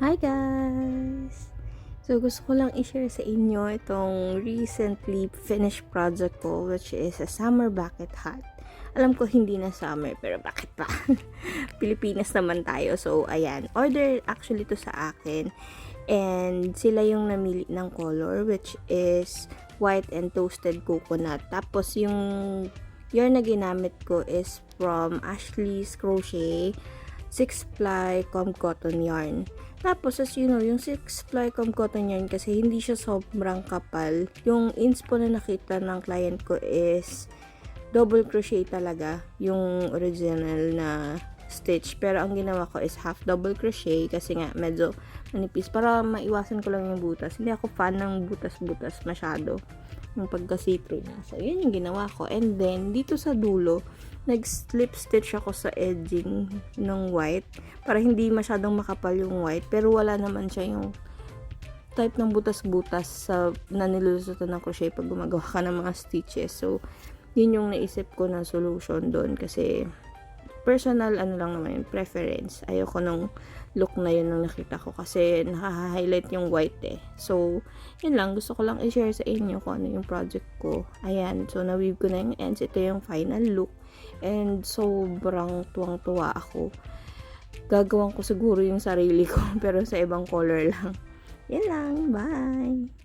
Hi guys! So gusto ko lang i-share sa inyo itong recently finished project ko, which is a summer bucket hat. Alam ko hindi na summer pero bakit pa? Pilipinas naman tayo. So ayan, order actually to sa akin and sila yung namili ng color, which is white and toasted coconut. Tapos yung yarn na ginamit ko is from Ashley's Crochet 6-ply cotton yarn. Tapos, as you know, yung 6-ply cotton yarn kasi hindi siya sobrang kapal. Yung inspo na nakita ng client ko is double crochet talaga, yung original na stitch. Pero ang ginawa ko is half double crochet kasi nga medyo manipis para maiwasan ko lang yung butas. Hindi ako fan ng butas-butas masyado, yung pagka-see-through na. So, yun yung ginawa ko. And then, dito sa dulo, nag-slip stitch ako sa edging ng white para hindi masyadong makapal yung white. Pero wala naman siya yung type ng butas-butas sa na nilulusutan ng crochet pag gumagawa ka ng mga stitches. So, yun yung naisip ko na solution doon kasi personal ano lang naman yung preference. Ayoko nung look na yun nung nakita ko kasi naka-highlight yung white eh. So, yun lang. Gusto ko lang i-share sa inyo kung ano yung project ko. Ayan. So, na-weave ko na yung ends. Ito yung final look. And sobrang tuwang-tuwa ako. Gagawin ko siguro yung sarili ko pero sa ibang color lang. Yan lang. Bye!